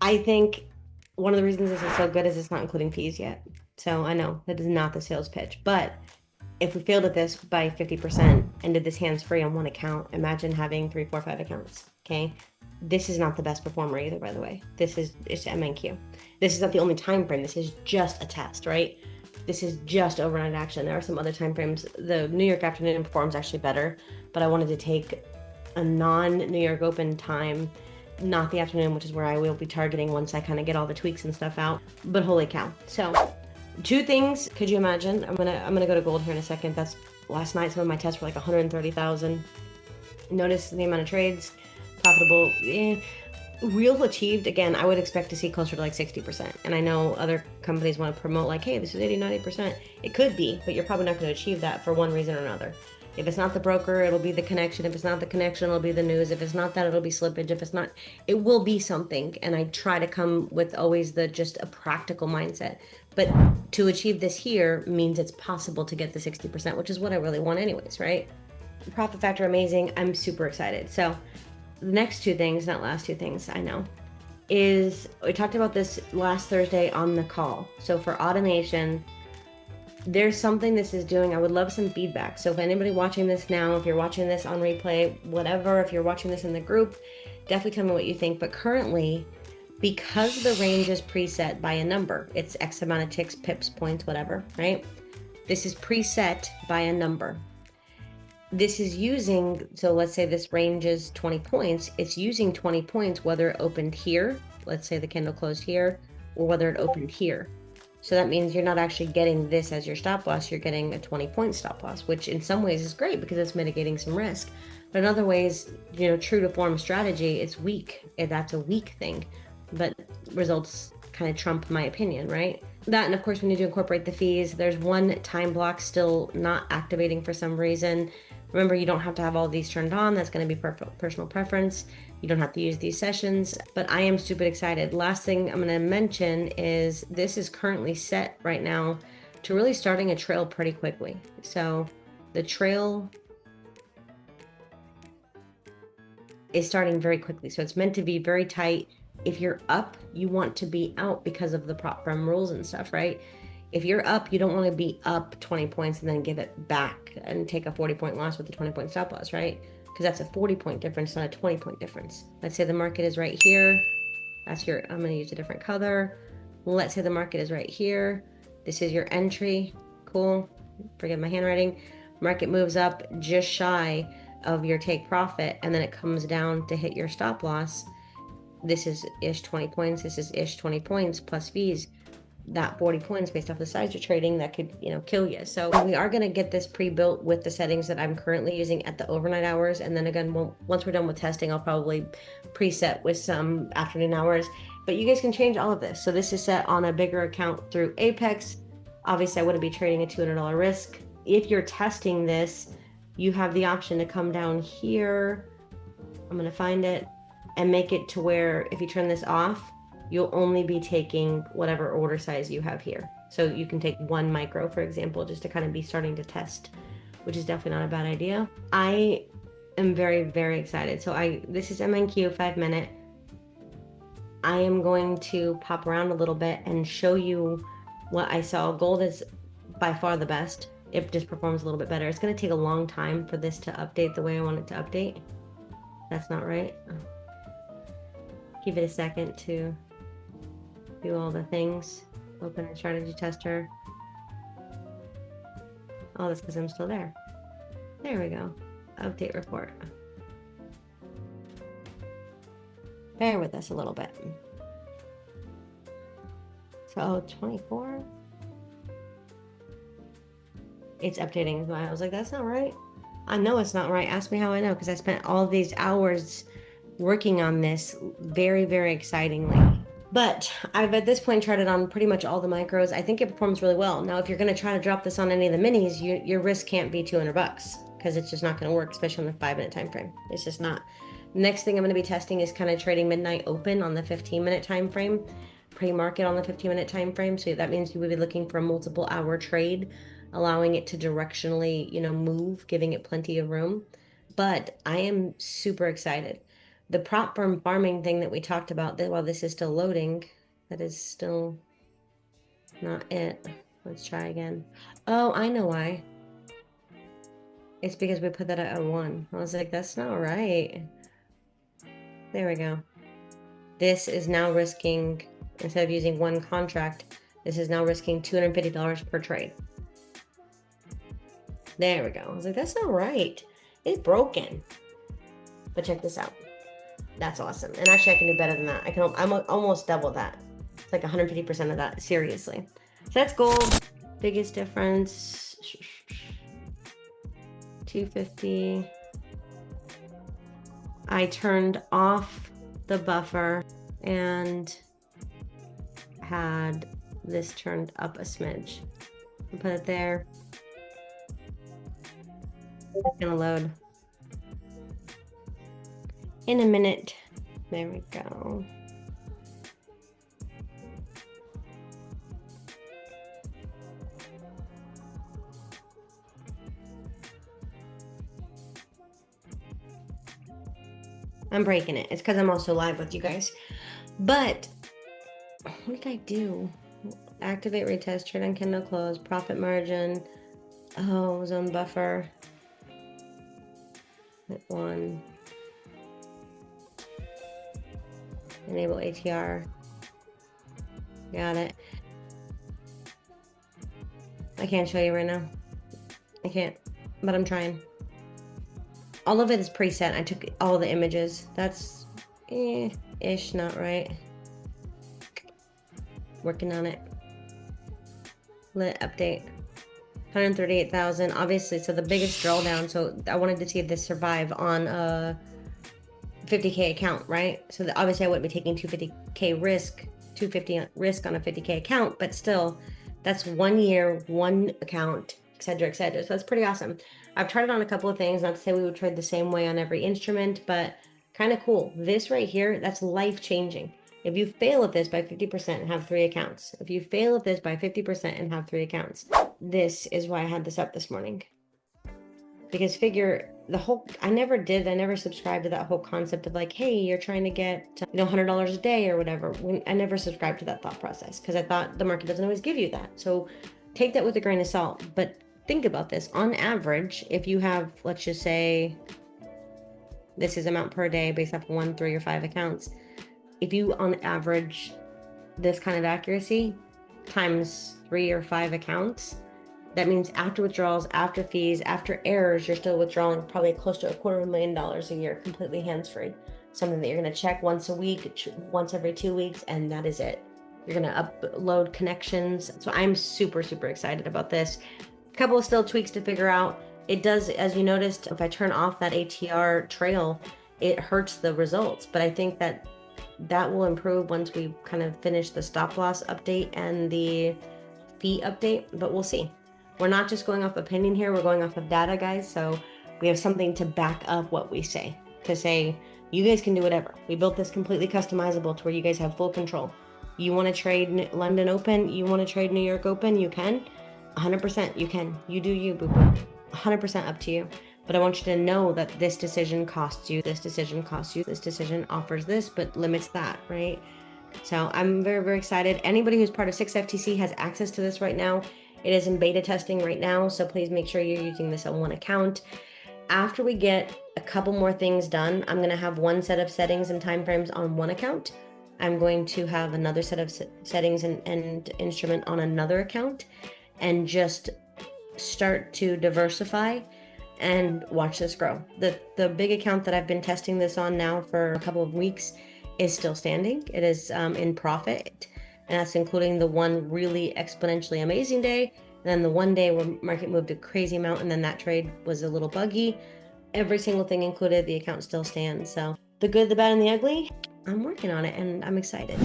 I think one of the reasons this is so good is it's not including fees yet. So I know that is not the sales pitch, but if we failed at this by 50% and did this hands-free on one account, imagine having three, four, five accounts. Okay. This is not the best performer either, by the way. This is it's MNQ. This is not the only time frame. This is just a test, right? This is just overnight action. There are some other time frames. The New York afternoon performs actually better, but I wanted to take a non-New York open time, not the afternoon, which is where I will be targeting once I kind of get all the tweaks and stuff out. But holy cow. So two things, could you imagine? I'm gonna go to gold here in a second. That's last night. Some of my tests were like 130,000. Notice the amount of trades, profitable. Real achieved, again, I would expect to see closer to like 60%. And I know other companies want to promote like, hey, this is 80, 90%. It could be, but you're probably not going to achieve that for one reason or another. If it's not the broker, it'll be the connection. If it's not the connection, it'll be the news. If it's not that, it'll be slippage. If it's not, it will be something. And I try to come with always the just a practical mindset. But to achieve this here means it's possible to get the 60%, which is what I really want anyways, right? Profit factor amazing. I'm super excited. So the next two things, not last two things, I know, is we talked about this last Thursday on the call. So for automation, there's something this is doing. I would love some feedback. So if anybody watching this now, if you're watching this on replay, whatever, if you're watching this in the group, definitely tell me what you think. But currently, because the range is preset by a number, it's X amount of ticks, pips, points, whatever, right? This is preset by a number. This is using, so let's say this range is 20 points. It's using 20 points, whether it opened here, let's say the candle closed here, or whether it opened here. So that means you're not actually getting this as your stop loss. You're getting a 20-point stop loss, which in some ways is great because it's mitigating some risk. But in other ways, true to form strategy, it's weak. That's a weak thing. But results kind of trump my opinion, right? That, and of course, we need to incorporate the fees. There's one time block still not activating for some reason. Remember, you don't have to have all these turned on. That's going to be personal preference. You don't have to use these sessions, but I am super excited. Last thing I'm going to mention is this is currently set right now to really starting a trail pretty quickly. So the trail is starting very quickly. So it's meant to be very tight. If you're up, you want to be out because of the prop firm rules and stuff, right? If you're up, you don't want to be up 20 points and then give it back and take a 40-point loss with a 20-point stop loss, right? Because that's a 40-point difference, not a 20-point difference. Let's say the market is right here. That's your, I'm going to use a different color. Let's say the market is right here. This is your entry. Cool. Forget my handwriting. Market moves up just shy of your take profit, and then it comes down to hit your stop loss. This is ish 20 points. This is ish 20 points plus fees. That 40 points based off the size you're trading, that could kill you. So we are going to get this pre-built with the settings that I'm currently using at the overnight hours, and then again, once we're done with testing, I'll probably preset with some afternoon hours. But you guys can change all of this. So this is set on a bigger account through Apex. Obviously, I wouldn't be trading a $200 risk. If you're testing this, you have the option to come down here. I'm going to find it and make it to where if you turn this off, you'll only be taking whatever order size you have here. So you can take 1 micro, for example, just to kind of be starting to test, which is definitely not a bad idea. I am very, very excited. So this is MNQ 5-minute. I am going to pop around a little bit and show you what I saw. Gold is by far the best. It just performs a little bit better. It's going to take a long time for this to update the way I want it to update. That's not right. Give it a second to do all the things. Open a strategy tester. Oh, that's because I'm still there. There we go. Update report. Bear with us a little bit. So 24. It's updating as well. I was like, that's not right. I know it's not right. Ask me how I know, because I spent all these hours working on this very, very excitingly. But I've at this point tried it on pretty much all the micros. I think it performs really well. Now, if you're going to try to drop this on any of the minis, your risk can't be $200 because it's just not going to work, especially on the 5-minute time frame. It's just not. Next thing I'm going to be testing is kind of trading midnight open on the 15-minute time frame, pre-market on the 15-minute time frame. So that means you would be looking for a multiple hour trade, allowing it to directionally, move, giving it plenty of room. But I am super excited. The prop firm farming thing that we talked about, that while this is still loading, that is still not it. Let's try again. Oh, I know why. It's because we put that at a 1. I was like, that's not right. There we go. This is now risking, instead of using 1 contract, this is now risking $250 per trade. There we go. I was like, that's not right. It's broken. But check this out. That's awesome. And actually, I can do better than that. I'm almost double that. It's like 150% of that. Seriously. So that's gold. Biggest difference. 250. I turned off the buffer and had this turned up a smidge. I'll put it there. It's gonna load in a minute. There we go. I'm breaking it. It's because I'm also live with you guys. But what did I do? Activate, retest, trade on candle close, profit margin. Oh, zone buffer. Hit 1. Enable ATR. Got it. I can't show you right now. I can't, but I'm trying. All of it is preset. I took all the images. That's ish, not right. Working on it. Lit update. 138,000. Obviously, so the biggest drawdown. So I wanted to see if this survive on a 50K account, right? So obviously I wouldn't be taking 250K risk, 250 risk on a 50K account, but still, that's 1 year, 1 account, etc., etc. So that's pretty awesome. I've tried it on a couple of things. Not to say we would trade the same way on every instrument, but kind of cool. This right here, that's life-changing. If you fail at this by 50% and have 3 accounts, if you fail at this by 50% and have 3 accounts, this is why I had this up this morning. Because figure the whole, I never subscribed to that whole concept of like, hey, you're trying to get, $100 a day or whatever. I never subscribed to that thought process because I thought the market doesn't always give you that. So take that with a grain of salt. But think about this. On average, if you have, let's just say, this is amount per day based off of 1, 3, or 5 accounts. If you, on average, this kind of accuracy times 3 or 5 accounts, that means after withdrawals, after fees, after errors, you're still withdrawing probably close to $250,000 a year, completely hands-free. Something that you're going to check once a week, once every 2 weeks, and that is it. You're going to upload connections. So I'm super, super excited about this. A couple of still tweaks to figure out. It does, as you noticed, if I turn off that ATR trail, it hurts the results. But I think that will improve once we kind of finish the stop loss update and the fee update, but we'll see. We're not just going off opinion here, we're going off of data, guys. So we have something to back up what we say, to say, you guys can do whatever. We built this completely customizable to where you guys have full control. You want to trade London Open, you want to trade New York Open, you can. 100% you can. You do you, boo-boo. 100% up to you. But I want you to know that this decision costs you, this decision costs you, this decision offers this, but limits that, right? So I'm very, very excited. Anybody who's part of 6FTC has access to this right now. It is in beta testing right now, so please make sure you're using this on 1 account. After we get a couple more things done, I'm going to have 1 set of settings and timeframes on 1 account. I'm going to have another set of settings and instrument on another account, and just start to diversify and watch this grow. The big account that I've been testing this on now for a couple of weeks is still standing. It is in profit. And that's including the one really exponentially amazing day, and then the one day where market moved a crazy amount, and then that trade was a little buggy. Every single thing included, the account still stands. So the good, the bad, and the ugly, I'm working on it, and I'm excited.